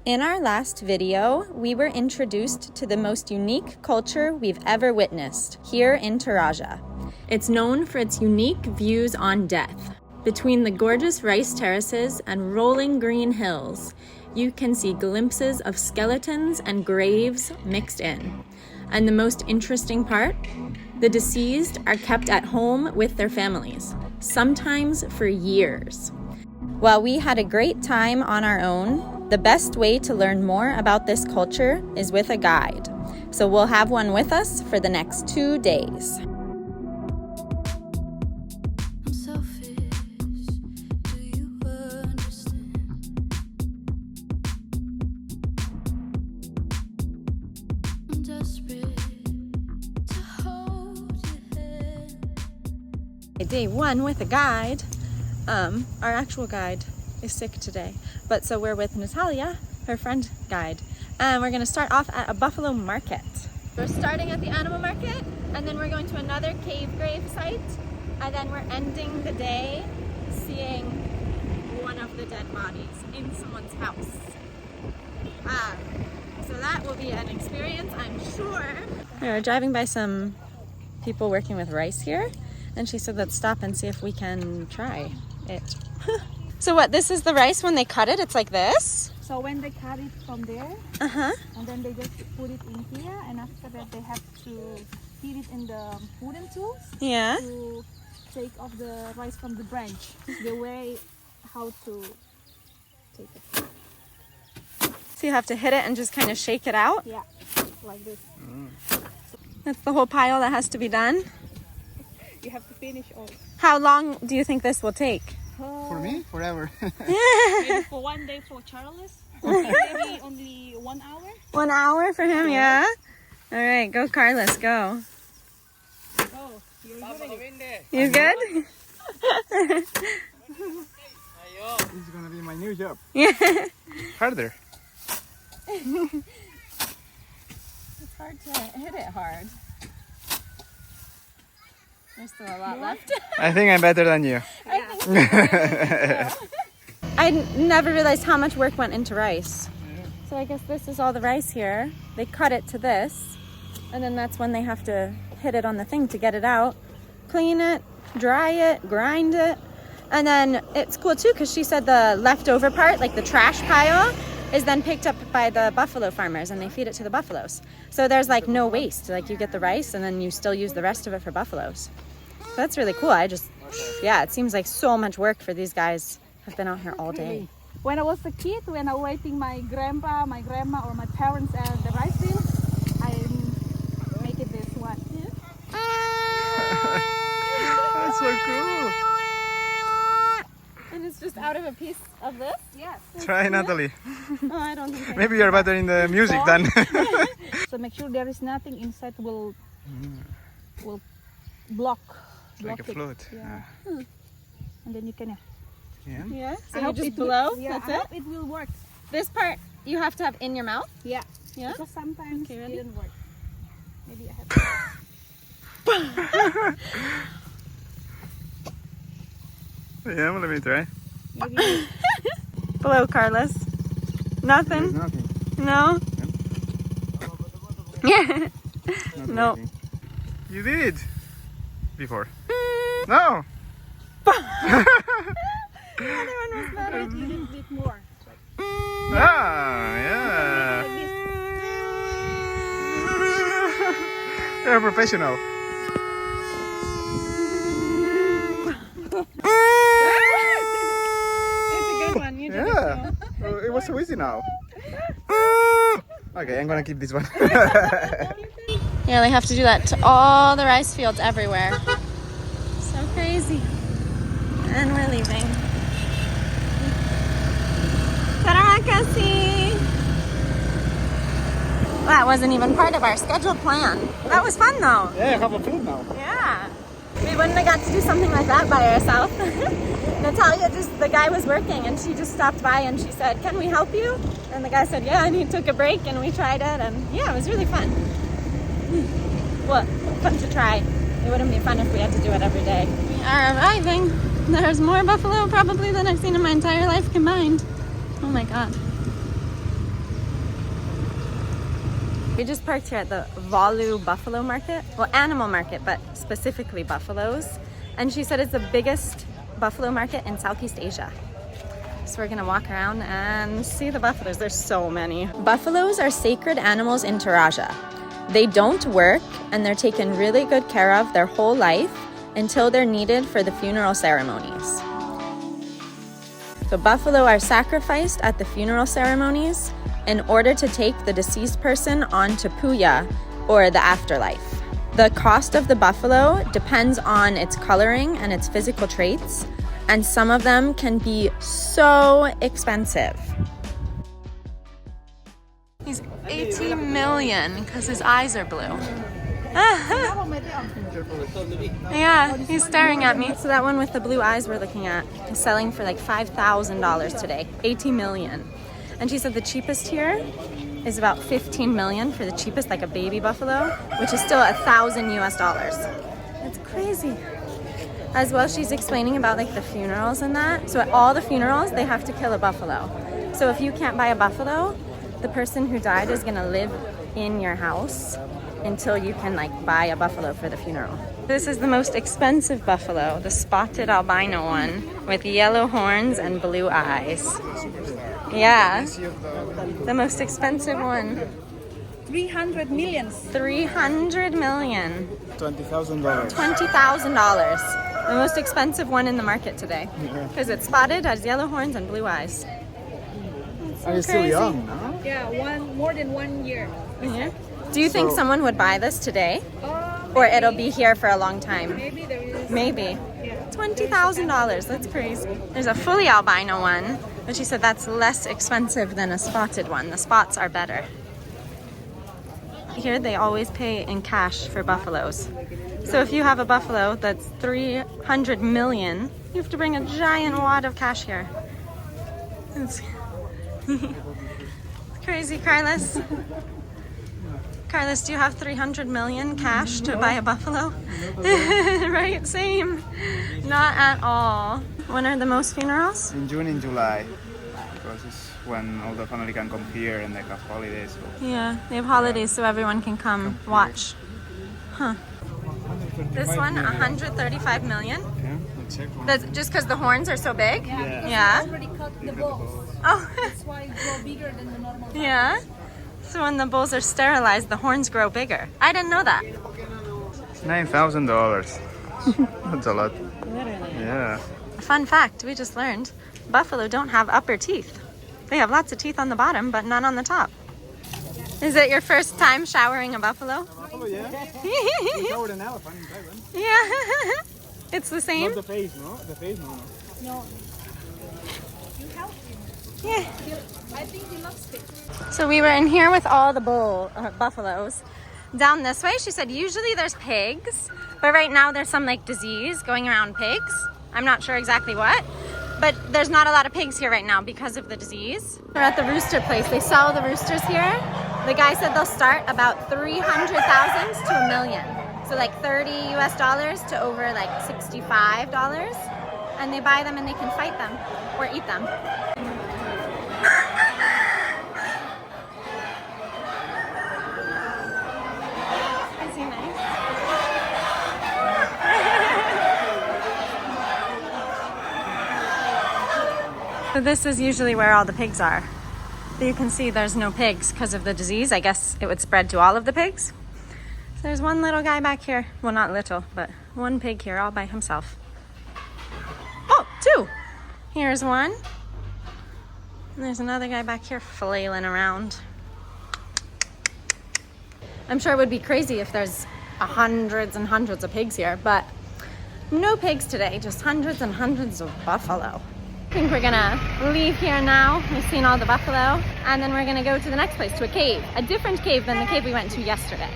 In our last video, we were introduced to the most unique culture we've ever witnessed here in Toraja. It's known for its unique views on death. Between the gorgeous rice terraces and rolling green hills, you can see glimpses of skeletons and graves mixed in. And the most interesting part? The deceased are kept at home with their families, sometimes for years. While we had a great time on our own, the best way to learn more about this culture is with a guide. So we'll have one with us for the next 2 days. Day one with a guide. Our actual guide is sick today, but so we're with Natalia, her friend guide, and we're going to start off at a buffalo market. We're starting at the animal market, and then we're going to another cave grave site, and then we're ending the day seeing one of the dead bodies in someone's house. So that will be an experience, I'm sure. We're driving by some people working with rice here, and she said let's stop and see if we can try it. So what, this is the rice when they cut it, it's like this? So when they cut it from there, and then they just put it in here, and after that they have to feed it in the wooden tools to take off the rice from the branch. The way how to take it. So you have to hit it and just kind of shake it out? Yeah, like this. That's the whole pile that has to be done? You have to finish all. How long do you think this will take? For me? Forever. Maybe for one day for Charles. Maybe only 1 hour. 1 hour for him, yeah? All right, go Carlos, go. Oh, you're good. You good? This is gonna be my new job. Yeah. Harder. It's hard to hit it hard. There's still a lot left. I think I'm better than you. I never realized how much work went into rice. So I guess this is all the rice here. They cut it to this, and then that's when they have to hit it on the thing to get it out. Clean it, dry it, grind it. And then it's cool too because she said the leftover part, like the trash pile, is then picked up by the buffalo farmers and they feed it to the buffaloes. So there's like no waste. Like you get the rice and then you still use the rest of it for buffaloes. So that's really cool. It seems like so much work for these guys. Have been out here all day. When I was a kid, when I was waiting my grandpa, my grandma, or my parents at the rice field, I make it this one. That's so cool. And it's just out of a piece of this? Yes. Try, Natalie. Oh, I don't think Maybe you're better in the music than. So make sure there is nothing inside will block Like a it. flute. Yeah. And then you can. Yeah. So I you hope just it blow? Will, yeah, That's I it? hope it will work. This part you have to have in your mouth? Yeah. Yeah? Because sometimes it didn't work. Maybe I have to. Yeah, well, let me try. Maybe. Blow, Carlos. Nothing? There's nothing. No? Yeah. Not No. working. You did before. No. The other one was better. You did a bit more. Yeah. Like this. You're a professional. It's a good one. You did Yeah. Oh, it was so easy now. Okay, I'm gonna keep this one. Yeah, they have to do that to all the rice fields everywhere. So crazy. And we're leaving. Terima kasih. That wasn't even part of our scheduled plan. That was fun though. Yeah, I have a flute now. Yeah. We wouldn't have got to do something like that by ourselves. Natalia, the guy was working and she just stopped by and she said, "Can we help you?" And the guy said, "Yeah," and he took a break and we tried it and yeah, it was really fun. Well, fun to try. It wouldn't be fun if we had to do it every day. We are arriving. There's more buffalo probably than I've seen in my entire life combined. Oh my god. We just parked here at the Bolu Buffalo Market. Well, animal market, but specifically buffaloes. And she said it's the biggest buffalo market in Southeast Asia. So we're gonna walk around and see the buffaloes. There's so many. Buffaloes are sacred animals in Toraja. They don't work and they're taken really good care of their whole life until they're needed for the funeral ceremonies. So buffalo are sacrificed at the funeral ceremonies in order to take the deceased person on to puya, or the afterlife. The cost of the buffalo depends on its coloring and its physical traits, and some of them can be so expensive. He's 18 million because his eyes are blue. Yeah, he's staring at me. So that one with the blue eyes we're looking at is selling for like $5,000 today, 18 million. And she said the cheapest here is about 15 million for the cheapest, like a baby buffalo, which is still $1,000 US. It's crazy. As well, she's explaining about like the funerals and that. So at all the funerals, they have to kill a buffalo. So if you can't buy a buffalo, the person who died is gonna live in your house until you can like buy a buffalo for the funeral. This is the most expensive buffalo, the spotted albino one with yellow horns and blue eyes. Yeah, the most expensive one. 300 million. 300 million. $20,000. $20,000. The most expensive one in the market today. Because it's spotted, has yellow horns and blue eyes. Are you still young, no? Yeah, more than 1 year. Yeah. Do you think someone would buy this today? Or it'll be here for a long time? Maybe there is. Maybe. Yeah. $20,000, that's crazy. There's a fully albino one, but she said that's less expensive than a spotted one. The spots are better. Here they always pay in cash for buffaloes. So if you have a buffalo that's 300 million, you have to bring a giant wad of cash here. It's crazy, Carlos. Carlos, do you have 300 million cash to buy a buffalo? Right, same. Not at all. When are the most funerals? In June and July, because it's when all the family can come here and they have holidays. So. Yeah, they have holidays so everyone can come watch. Huh. This one, 135 million? Yeah, let's check one. That's just because the horns are so big? Yeah. Yeah. They already cut the balls. Oh. That's why it grow bigger than the normal. Yeah. So when the bulls are sterilized, the horns grow bigger. I didn't know that. $9,000. That's a lot. Literally. Yeah. Fun fact, we just learned, buffalo don't have upper teeth. They have lots of teeth on the bottom, but none on the top. Is it your first time showering a buffalo? Buffalo, yeah. We showered an elephant in Thailand. Yeah. It's the same? Not the face, no? The face, no. No. You help him. Yeah. I think he loves it. So we were in here with all the buffaloes. Down this way, she said usually there's pigs, but right now there's some like disease going around pigs. I'm not sure exactly what, but there's not a lot of pigs here right now because of the disease. We're at the rooster place. They sell the roosters here. The guy said they'll start about 300,000 to $1 million. So like $30 US to over like $65. And they buy them and they can fight them or eat them. Is he nice? So this is usually where all the pigs are. You can see there's no pigs because of the disease. I guess it would spread to all of the pigs. So there's one little guy back here. Well, not little, but one pig here all by himself. Oh, two. Here's one. And there's another guy back here flailing around. I'm sure it would be crazy if there's hundreds and hundreds of pigs here, but no pigs today, just hundreds and hundreds of buffalo. I think we're gonna leave here now. We've seen all the buffalo, and then we're gonna go to the next place, to a cave. A different cave than the cave we went to yesterday.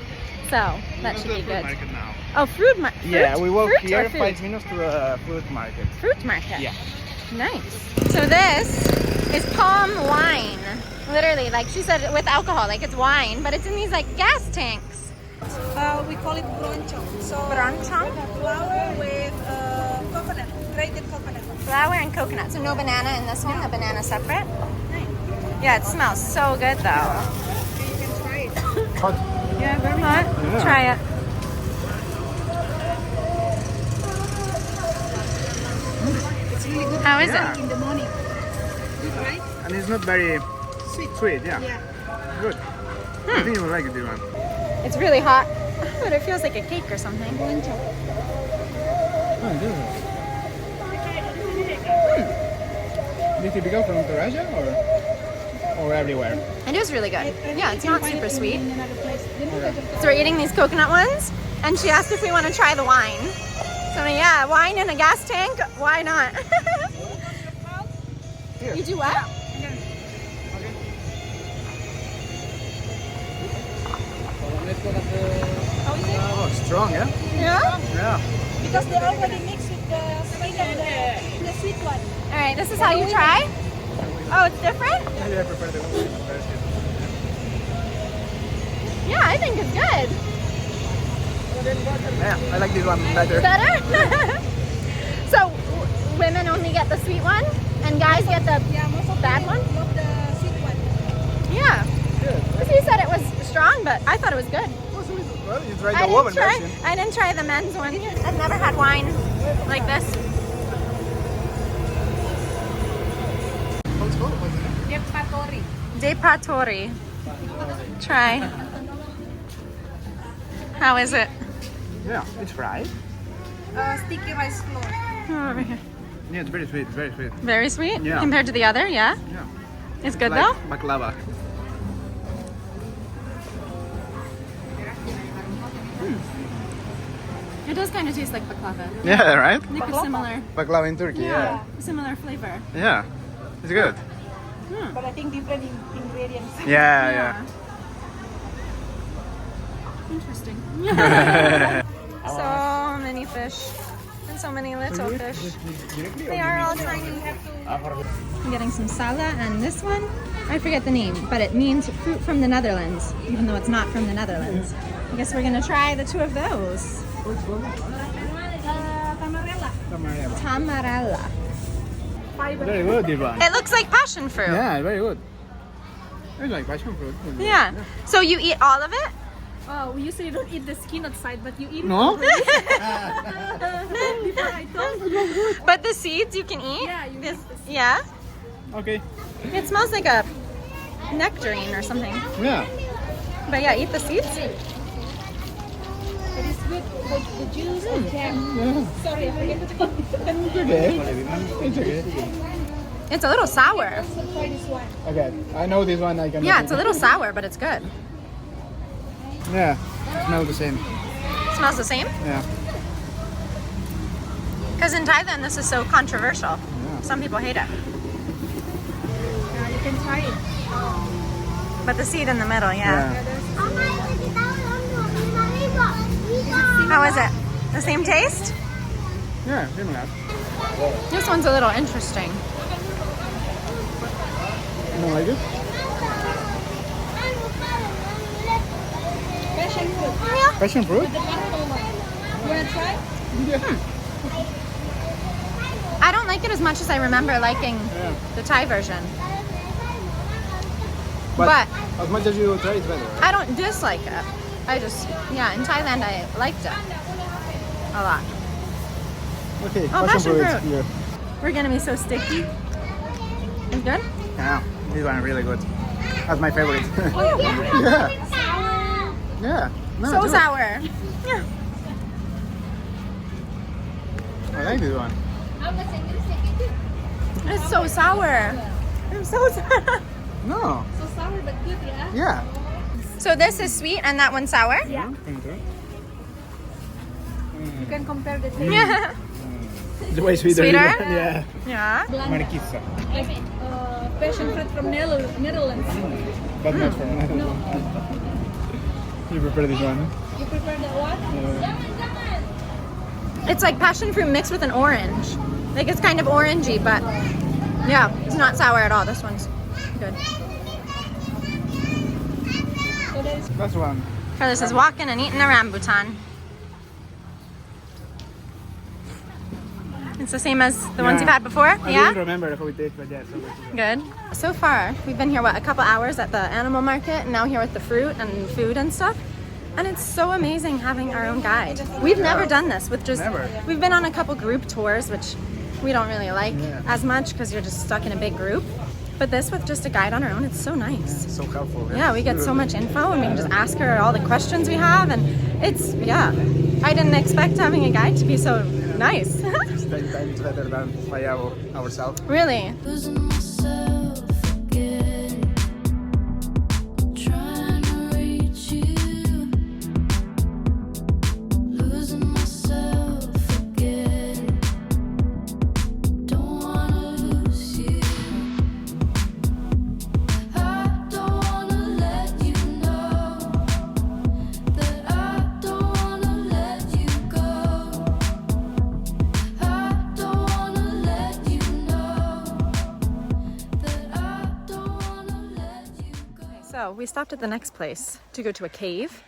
So that should be good. Now. Oh, fruit market. Yeah, we walk fruit here or food? 5 minutes to the fruit market. Fruit market? Yeah. Nice. So this is palm wine. Literally, like she said, with alcohol, like it's wine, but it's in these like gas tanks. We call it bronchong. So Bronchong? flour with coconut, grated coconut. Flour and coconut. So no banana in this one, the banana separate. Nice. Yeah, it smells so good though. You can try it. Hot. Yeah, very Hot? Yeah. Try it. It's really good. How is Yeah. In the morning. Good, right? And it's not very Sweet. sweet, yeah. Yeah. Good. I think you will like it, this one. It's really hot, but it feels like a cake or something. Oh, it is. Is it typical from Toraja or everywhere? It is really good. Yeah, it's not super sweet. In another place. So we're eating these coconut ones, and she asked if we want to try the wine. So yeah, wine in a gas tank, why not? Here. You do what? Oh, strong, yeah? Yeah? Yeah. Because they already mixed with the sweet and the sweet one. All right, this is how you try. Oh, it's different? Maybe I prefer the version. Yeah, I think it's good. Yeah, I like this one better. Better? So women only get the sweet one, and guys get the Yeah, most of bad them one? love the sweet one. Yeah. Good. He said it was strong, but I thought it was good. Well, you tried the woman version. I didn't try the men's one. I've never had wine like this. What's called? What's the name? Deppa Torri. Deppa Torri. Try. How is it? Yeah, it's fried. Sticky rice flour. Over here. Yeah, it's very sweet, very sweet. Very sweet Yeah. compared to the other, yeah? Yeah. It's good Like though? baklava. It does kind of taste like baklava. Yeah, right? Like a similar, Baklava in Turkey, yeah. similar flavor. Yeah, it's good. But I think different ingredients. Yeah, Interesting. So many fish. And so many little fish. They are all tiny. I'm getting some sala and this one, I forget the name, but it means fruit from the Netherlands, even though it's not from the Netherlands. I guess we're gonna try the two of those. Tamarella. Tamarella. Very good, this one. It looks like passion fruit. Yeah, very good. It's like passion fruit. Yeah. So you eat all of it? Oh, we usually don't eat the skin outside, but you eat No? it. Before I told you. But the seeds you can eat? Yeah, you This- eat the seeds. Yeah? Okay. It smells like a nectarine or something. Yeah. But yeah, eat the seeds. It is good for the juice and jam. Yeah. Sorry, I forget to tell you. It's okay. It's okay. It's a little sour. Also try this one. Okay, I know this one. I can. Yeah, it's a little sour, but it's good. Yeah, it smells the same. It smells the same? Yeah. Because in Thailand, this is so controversial. Yeah. Some people hate it. You can try it. But the seed in the middle, yeah. Yeah. How is it? The same taste? Yeah, similar. This one's a little interesting. You don't like it? Passion fruit. Yeah. Passion fruit? The purple one. You wanna try? Yeah. I don't like it as much as I remember liking Yeah. the Thai version. But as much as you try, it's better. Right? I don't dislike it. I just, yeah, in Thailand I liked it a lot. Okay, Oh, passion fruit. Here. We're gonna be so sticky. It's good? Yeah, this one is really good. That's my favorite. Oh, yeah. Yeah. No, so too. sour. Yeah. I like this one. It's so sour. I'm so sour. No. So sour but good, yeah? Yeah. So this is sweet and that one's sour? Yeah. You can compare the taste. Yeah. The way sweeter. Sweeter? this one, Yeah. Yeah. Marquisa. Passion fruit from Netherlands. But not from Netherlands. You prefer this one? You prefer that one? It's like passion fruit mixed with an orange. Like it's kind of orangey, but yeah, it's not sour at all. This one's good. So that is That's one. Carlos is walking and eating a rambutan. It's the same as the ones you've had before? I didn't remember how it is, but yeah, so Good. So far, we've been here, what, a couple hours at the animal market, and now here with the fruit and food and stuff. And it's so amazing having our own guide. We've never done this with just, we've been on a couple group tours, which we don't really like as much because you're just stuck in a big group. But this with just a guide on our own, it's so nice. so helpful. Yeah, we get so much info and we can just ask her all the questions we have, and it's, yeah. I didn't expect having a guide to be so nice. 10 times better than by ourselves. Really? So we stopped at the next place to go to a cave,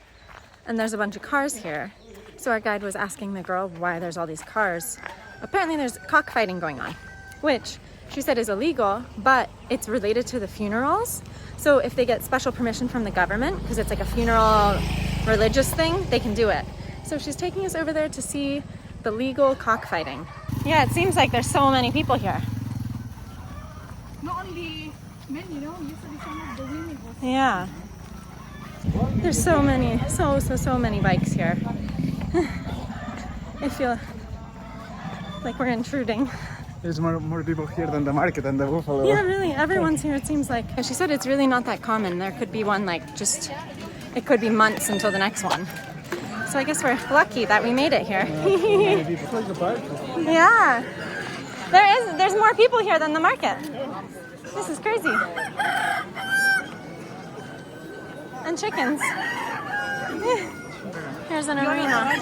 and there's a bunch of cars here. So our guide was asking the girl why there's all these cars. Apparently there's cockfighting going on, which she said is illegal, but it's related to the funerals. So if they get special permission from the government, because it's like a funeral religious thing, they can do it. So she's taking us over there to see the legal cockfighting. Yeah, it seems like there's so many people here. Not only men, you know, usually some of the women also. Yeah. There's so many, so many bikes here. I feel like we're intruding. There's more people here than the market and the buffalo. Yeah, really, everyone's here, it seems like. And she said it's really not that common. There could be one like just, it could be months until the next one. So I guess we're lucky that we made it here. Yeah. There's more people here than the market. This is crazy. And chickens. Here's an arena.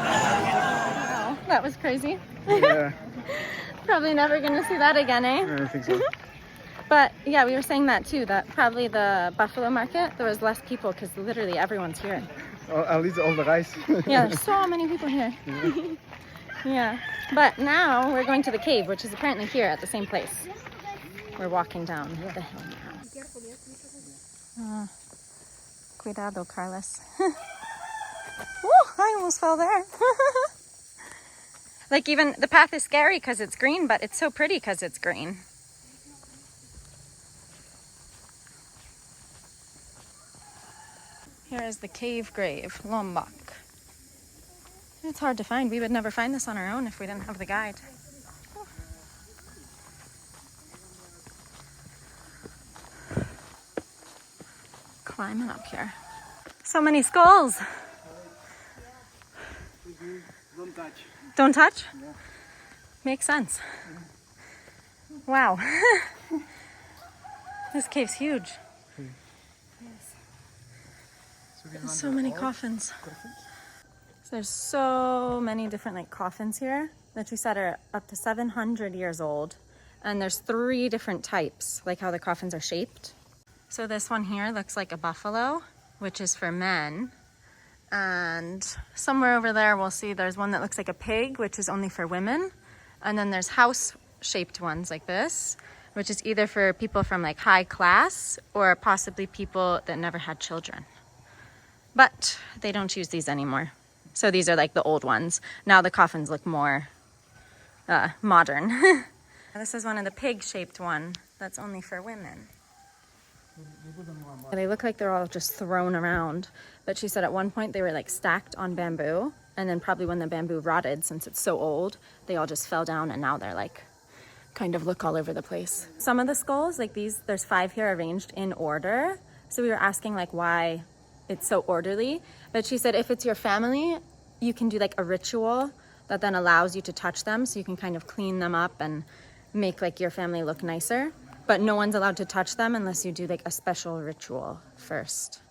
Wow, that was crazy. Yeah. Probably never gonna see that again, eh? I don't think so. But yeah, we were saying that too, that probably the buffalo market, there was less people because literally everyone's here. At least all the guys. Yeah, there's so many people here. Yeah, but now we're going to the cave, which is apparently here at the same place. We're walking down the hill now. Cuidado, Carlos. Woo, I almost fell there. Like even the path is scary because it's green, but it's so pretty because it's green. Here is the cave grave, Lombok. It's hard to find. We would never find this on our own if we didn't have the guide. Climbing up here. So many skulls. Don't touch. Don't touch? Yeah. Makes sense. Wow. This cave's huge. There's so many coffins. So there's so many different like coffins here that we said are up to 700 years old. And there's 3 different types, like how the coffins are shaped. So this one here looks like a buffalo, which is for men. And somewhere over there we'll see there's one that looks like a pig, which is only for women. And then there's house-shaped ones like this, which is either for people from like high class or possibly people that never had children. But they don't choose these anymore. So these are like the old ones. Now the coffins look more modern. This is one of the pig-shaped one that's only for women. They look like they're all just thrown around. But she said at one point they were like stacked on bamboo. And then probably when the bamboo rotted, since it's so old, they all just fell down and now they're like kind of look all over the place. Some of the skulls, like these, there's 5 here arranged in order. So we were asking like why it's so orderly. But she said if it's your family, you can do like a ritual that then allows you to touch them. So you can kind of clean them up and make like your family look nicer. But no one's allowed to touch them unless you do like a special ritual first.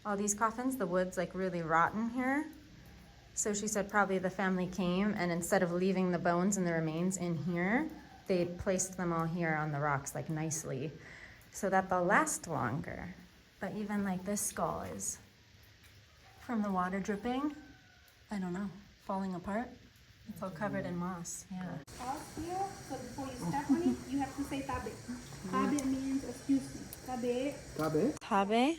all these coffins, the wood's like really rotten here. So she said probably the family came and instead of leaving the bones and the remains in here, they placed them all here on the rocks like nicely so that they'll last longer. But even like this skull is from the water dripping, I don't know, falling apart. It's all covered in moss, yeah. Here, so before you step on it, you have to say tabe. Tabe means excuse me. Tabe. Tabe? Tabe?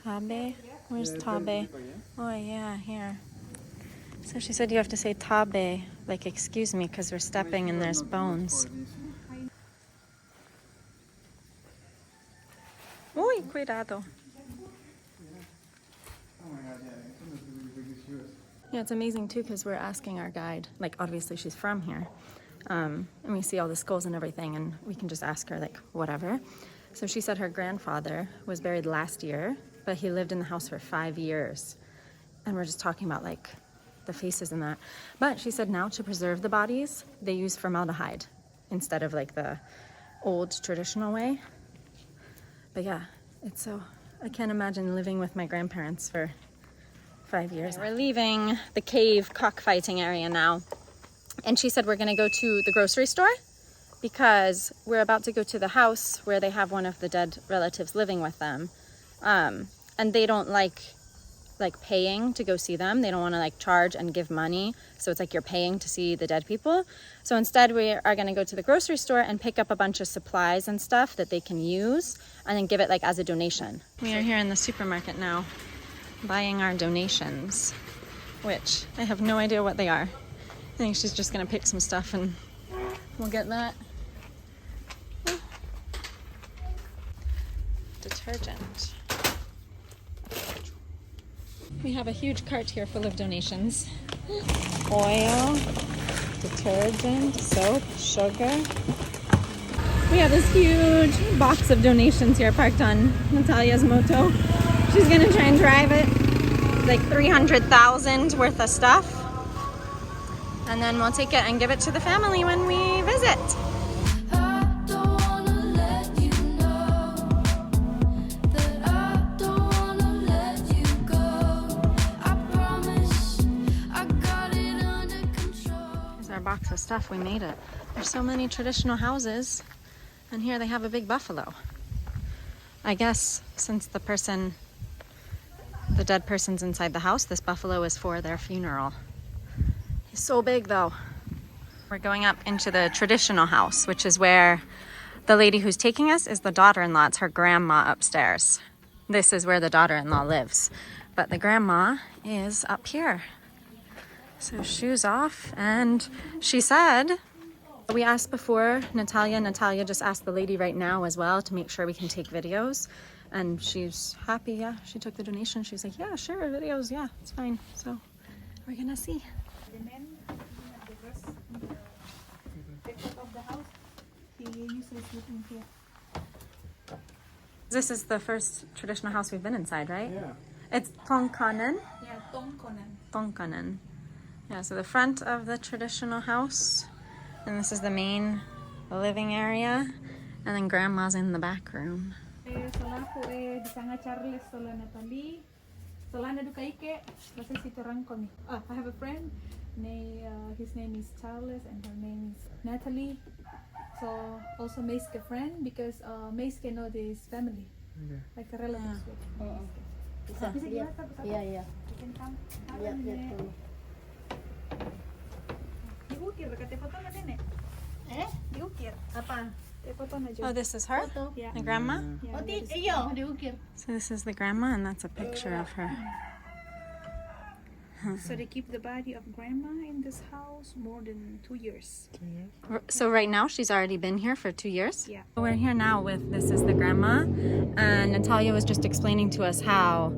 Tabe? Where's tabe? Oh yeah, here. So she said you have to say tabe, like excuse me, because we're stepping and there's bones. Uy, cuidado. Yeah, it's amazing too because we're asking our guide, like obviously she's from here, and we see all the skulls and everything and we can just ask her like whatever. So she said her grandfather was buried last year, but he lived in the house for 5 years. And we're just talking about like the faces and that. But she said now to preserve the bodies, they use formaldehyde instead of like the old traditional way. But yeah, it's so, I can't imagine living with my grandparents for 5 years. We're leaving the cave cockfighting area now. And she said we're gonna go to the grocery store because we're about to go to the house where they have one of the dead relatives living with them. And they don't like paying to go see them. They don't wanna like charge and give money. So it's like you're paying to see the dead people. So instead we are gonna go to the grocery store and pick up a bunch of supplies and stuff that they can use and then give it like as a donation. We are here in the supermarket now, buying our donations, which I have no idea what they are. I think she's just gonna pick some stuff and we'll get that. Detergent. We have a huge cart here full of donations. Oil, detergent, soap, sugar. We have this huge box of donations here parked on Natalia's moto. She's gonna try and drive it. It's like 300,000 worth of stuff. And then we'll take it and give it to the family when we visit. Here's our box of stuff. We made it. There's so many traditional houses, and here they have a big buffalo. I guess since the dead person's inside the house, this buffalo is for their funeral. He's so big though. We're going up into the traditional house, which is where the lady who's taking us is the daughter-in-law. It's her grandma upstairs. This is where the daughter-in-law lives. But the grandma is up here. So shoes off, and she said, we asked before, Natalia just asked the lady right now as well to make sure we can take videos. And she's happy, yeah. She took the donation. She was like, yeah, sure, videos, yeah, it's fine. So we're gonna see. The man, the rest in the back of the house, he usually sleeps in here. This is the first traditional house we've been inside, right? Yeah. It's Tongkonan. Yeah, Tongkonan. Tongkonan. Yeah, so the front of the traditional house. And this is the main living area. And then grandma's in the back room. Setelah aku disanga Charles setelah Natalie, setelah na dukaike, kasi si Torang ko ni. I have a friend, his name is Charles and her name is Natalie. So also Meyske friend because Meyske know this family, like a relative. Bisa gimana? Iya. You can come. Iya. Diukir, kata foto na din diukir. Apa? Oh, this is her? Yeah. The grandma? Yeah, Iya, diukir. So this is the grandma, and that's a picture of her. So they keep the body of grandma in this house more than 2 years. So right now, she's already been here for 2 years? Yeah. We're here now with, this is the grandma, and Natalia was just explaining to us how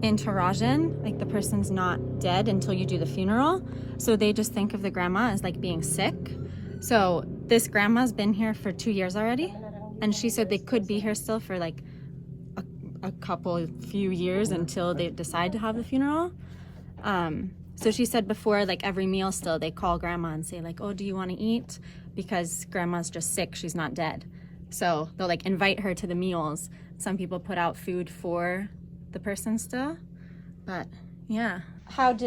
in Torajan, like the person's not dead until you do the funeral. So they just think of the grandma as like being sick. So this grandma's been here for 2 years already. And she said they could be here still for like a few years until they decide to have the funeral. So she said before, like every meal still, they call grandma and say like, oh, do you want to eat? Because grandma's just sick, she's not dead. So they'll like invite her to the meals. Some people put out food for the person still, but yeah. How do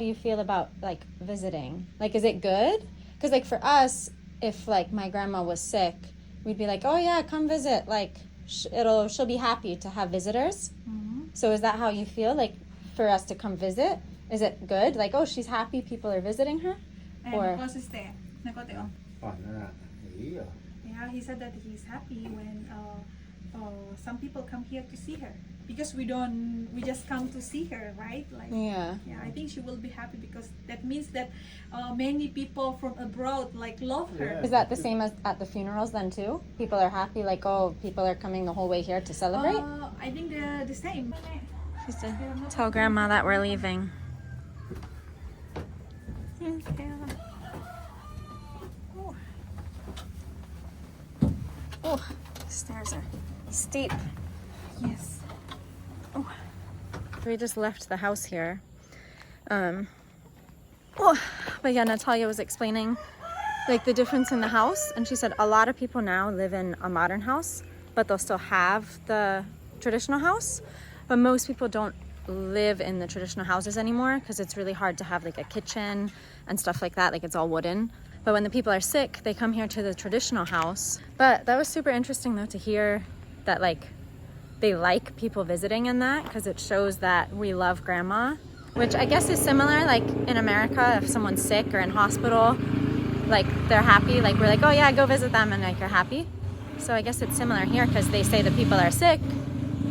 you feel about like visiting? Like, is it good? Because like for us, if like my grandma was sick, we'd be like, oh yeah, come visit. Like she'll be happy to have visitors. So is that how you feel? Like for us to come visit, is it good? Like, oh, she's happy people are visiting her? Or yeah, he said that he's happy when some people come here to see her, because we just come to see her, right? Like, yeah, I think she will be happy, because that means that many people from abroad like love her. Yeah. Is that the same as at the funerals then too? People are happy, like, oh, people are coming the whole way here to celebrate? I think they're the same. Just to tell grandma that we're leaving. Oh, stairs are steep. Yes. Oh. We just left the house here. But yeah, Natalia was explaining like the difference in the house, and she said a lot of people now live in a modern house, but they'll still have the traditional house. But most people don't live in the traditional houses anymore because it's really hard to have like a kitchen and stuff like that. Like it's all wooden. But when the people are sick, they come here to the traditional house. But that was super interesting though to hear that like they like people visiting in that, because it shows that we love grandma, which I guess is similar like in America. If someone's sick or in hospital, like they're happy, like we're like, oh yeah, go visit them, and like you're happy. So I guess it's similar here, because they say the people are sick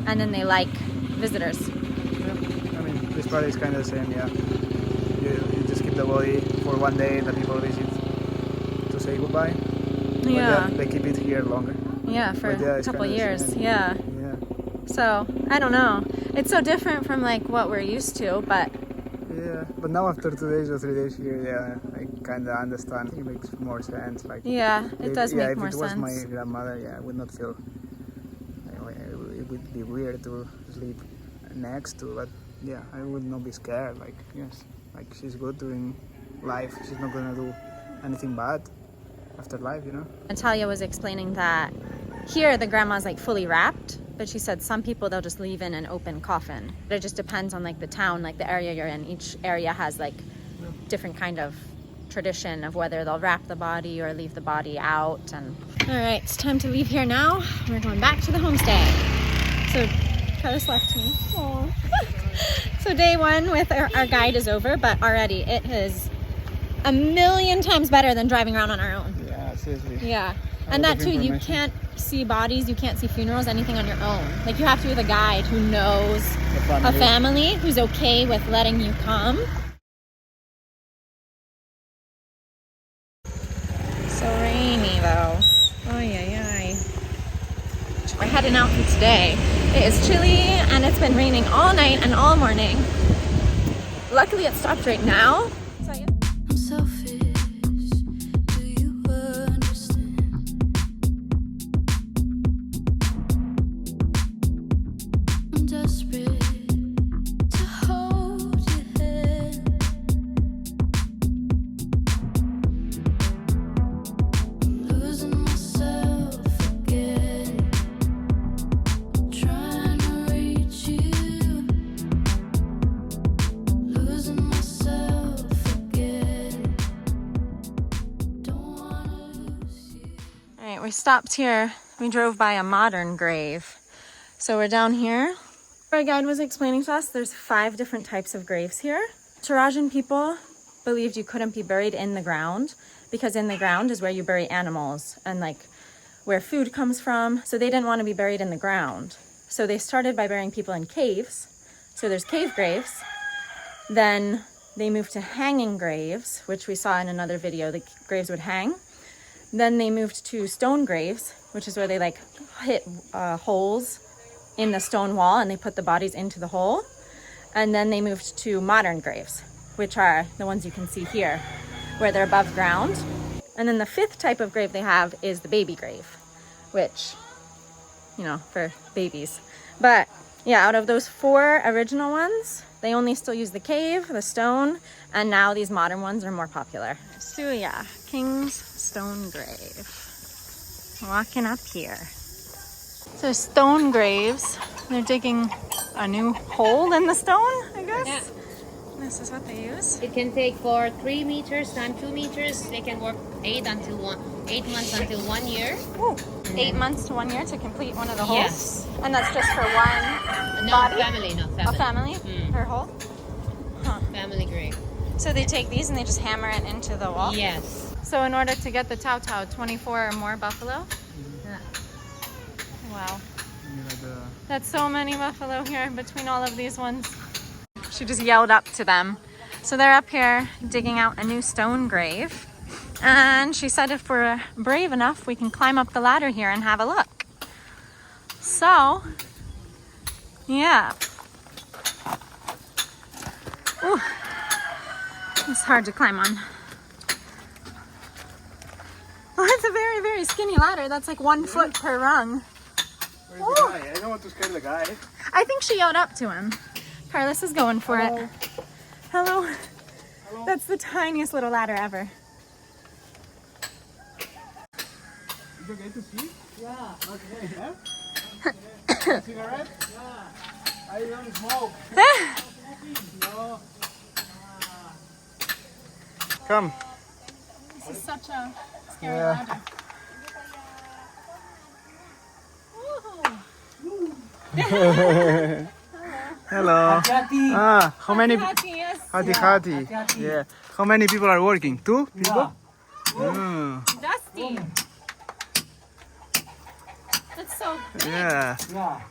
and then they like visitors. Yeah. I mean, this part is kind of the same, yeah. You just keep the body for one day, the people visit to say goodbye. Yeah. They keep it here longer. Yeah, for a couple years. Yeah. So, I don't know. It's so different from like what we're used to, but... Yeah, but now after 2 days or 3 days here, yeah, I kind of understand. It makes more sense. Like, yeah, it does make more sense. If it was my grandmother, yeah, I would not feel... It would be weird to sleep next to, but yeah, I would not be scared. Like, yes, like she's good doing life. She's not gonna do anything bad after life, you know? Natalia was explaining that here the grandma's like fully wrapped, but she said some people they'll just leave in an open coffin. It just depends on like the town, like the area you're in. Each area has like different kind of tradition of whether they'll wrap the body or leave the body out. And all right, it's time to leave here now. We're going back to the homestay. So Travis left me. Aww. So day one with our guide is over, but already it is a million times better than driving around on our own. Yeah, seriously. Yeah. And that too, you can't see bodies, you can't see funerals, anything on your own. Like you have to be with a guide who knows a family who's okay with letting you come. So rainy though. Oh yeah. We're heading out for today. It is chilly and it's been raining all night and all morning. Luckily it stopped right now. I'm selfish. Do you understand? I'm desperate to hold your hand. I'm losing myself again. Trying to reach you. Losing myself again. Don't wanna lose you. All right, we stopped here. We drove by a modern grave. So we're down here. Our guide was explaining to us there's 5 different types of graves here. Torajan people believed you couldn't be buried in the ground because in the ground is where you bury animals and like where food comes from. So they didn't want to be buried in the ground. So they started by burying people in caves. So there's cave graves. Then they moved to hanging graves, which we saw in another video, the graves would hang. Then they moved to stone graves, which is where they like hit holes in the stone wall and they put the bodies into the hole. And then they moved to modern graves, which are the ones you can see here, where they're above ground. And then the 5th type of grave they have is the baby grave, which, you know, for babies. But yeah, out of those 4 original ones, they only still use the cave, the stone, and now these modern ones are more popular. Suya, King's Stone Grave. Walking up here. So stone graves. They're digging a new hole in the stone, I guess. Yeah. This is what they use. It can take for 3 meters times 2 meters. They can work 8 months until 1 year. Ooh, 8 months to 1 year to complete one of the holes? Yes. And that's just for one No, body? family, no, family. A family per hole? Huh. Family grave. So they take these and they just hammer it into the wall? Yes. So in order to get the Tau Tau, 24 or more buffalo? Yeah. Wow. That's so many buffalo here between all of these ones. She just yelled up to them. So they're up here digging out a new stone grave. And she said if we're brave enough, we can climb up the ladder here and have a look. So, yeah. Ooh. It's hard to climb on. Oh, it's a very, very skinny ladder. That's like 1 foot per rung. Where's the guy? I don't want to scare the guy. I think she yelled up to him. Carlos is going for it. Hello. Hello. That's the tiniest little ladder ever. Is it okay to see? Yeah. Okay. Yeah? Cigarette? Yeah. I don't smoke. No. Come. This is such a scary Yeah. ladder. Hello. Ah, how many? Yes. Hati. Yeah. How many people are working? 2 people? Oh, Dusty. That's so big. yeah.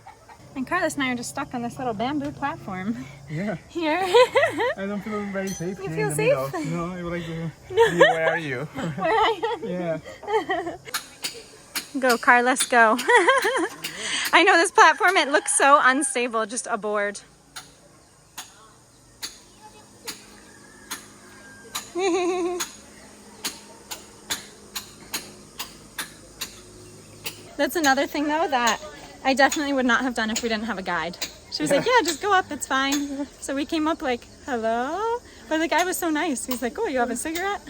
And Carlos and I are just stuck on this little bamboo platform Yeah. here. I don't feel very safe. You here feel in the safe? middle. No, I would like to be where are you? Where I am. Yeah. Go, Carlos, go. I know this platform, it looks so unstable, just a board. That's another thing though that I definitely would not have done if we didn't have a guide. She was like, yeah, just go up, it's fine. So we came up like, hello? But the guy was so nice. He's like, oh, you have a cigarette?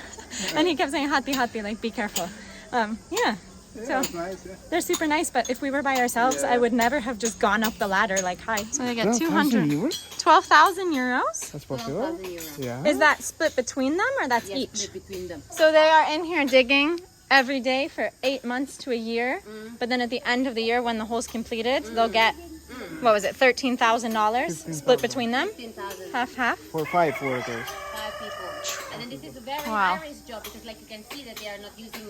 And he kept saying, hati, like, be careful. Yeah. So That's nice. Yeah. they're super nice, but if we were by ourselves, I would never have just gone up the ladder like, hi. So they get 12,000 euros? That's possible. 12,000 euros. Yeah. Is that split between them or that's Yes, each? split between them. So they are in here digging every day for 8 months to a year. But then at the end of the year, when the hole's completed, they'll get, what was it, $13,000 split between them? 15,000. Half. For 5 workers. 5 people. And then this is a very Wow. high-risk job because, like, you can see that they are not using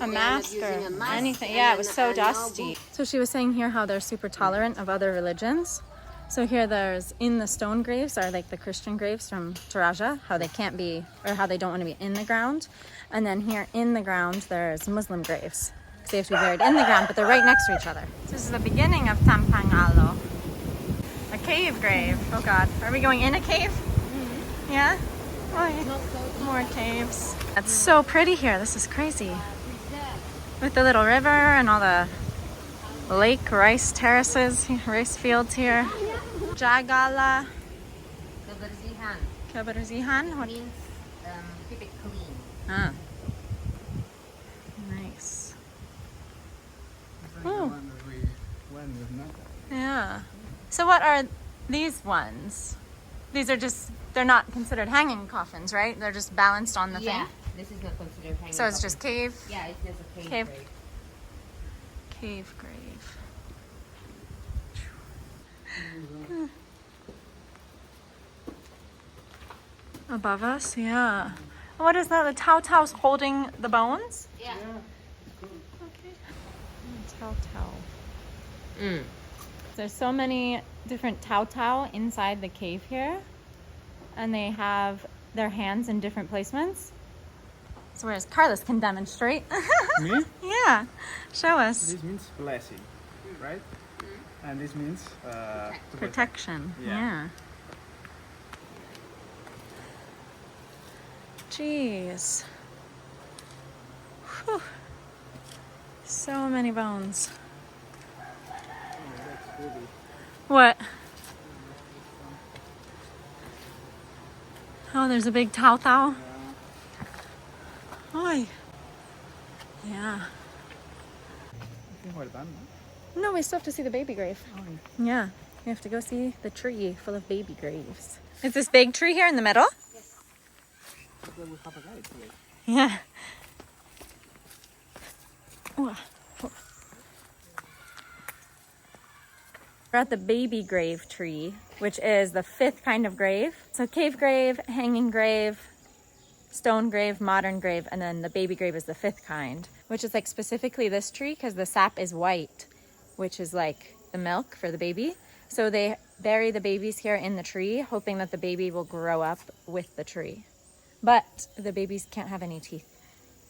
A mask or anything. and Yeah, it then, was so no dusty. So she was saying here how they're super tolerant of other religions. So here there's in the stone graves are like the Christian graves from Toraja, how they can't be, or how they don't want to be in the ground. And then here in the ground, there's Muslim graves. They have to be buried in the ground, but they're right next to each other. This is the beginning of Tampang Allo. A cave grave. Oh God. Are we going in a cave? Yeah? Oh, yeah. More caves. It's so pretty here. This is crazy. With the little river and all the lake rice terraces, rice fields here. Jagala. Kebersihan Kebersihan. What? means keep it clean. Ah. Nice. Oh. Yeah. So what are these ones? These are just, they're not considered hanging coffins, right? They're just balanced on the Yeah, thing. this is not considered hanging. So it's coffin. just cave, Yeah, it's just a cave. Cave. grave. cave grave. Above us, yeah. What is that? The Tau Tau's holding the bones? Yeah. Okay. Tau Tau. Mm. There's so many different Tau Tau inside the cave here, and they have their hands in different placements. So whereas Carlos can demonstrate. Me? Yeah, show us. This means blessing, right? And this means to protect. Protection, Yeah. yeah. Jeez. Whew. So many bones. What? Oh, there's a big Tau Tau. Oi. Yeah. No, we still have to see the baby grave. Yeah, we have to go see the tree full of baby graves. Is this big tree here in the middle? Yeah. We're at the baby grave tree, which is the 5th kind of grave. So cave grave, hanging grave, stone grave, modern grave, and then the baby grave is the 5th kind, which is like specifically this tree because the sap is white, which is like the milk for the baby. So they bury the babies here in the tree, hoping that the baby will grow up with the tree. But the babies can't have any teeth.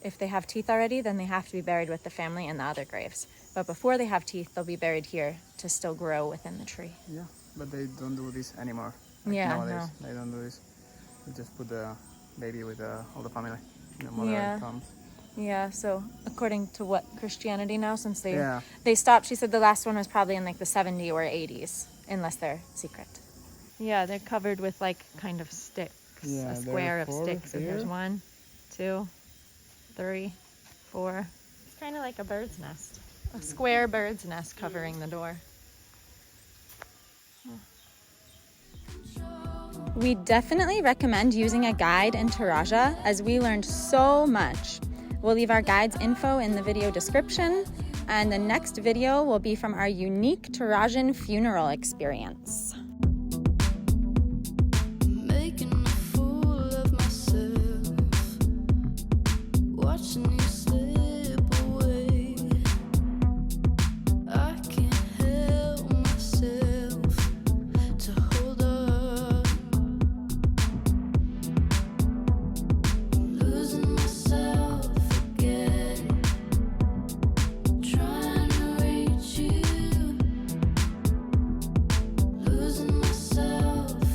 If they have teeth already, then they have to be buried with the family in the other graves. But before they have teeth, they'll be buried here to still grow within the tree. Yeah, but they don't do this anymore. Nowadays, they don't do this. They just put the baby with all the family, the mother and Tom. Yeah, so according to what Christianity now, since they stopped, she said the last one was probably in like the 70s or 80s, unless they're secret. Yeah, they're covered with like kind of sticks, a square of sticks. So there's 1, 2, 3, 4. It's kind of like a bird's nest, a square bird's nest covering the door. We definitely recommend using a guide in Toraja as we learned so much. We'll leave our guide's info in the video description, and the next video will be from our unique Torajan funeral experience.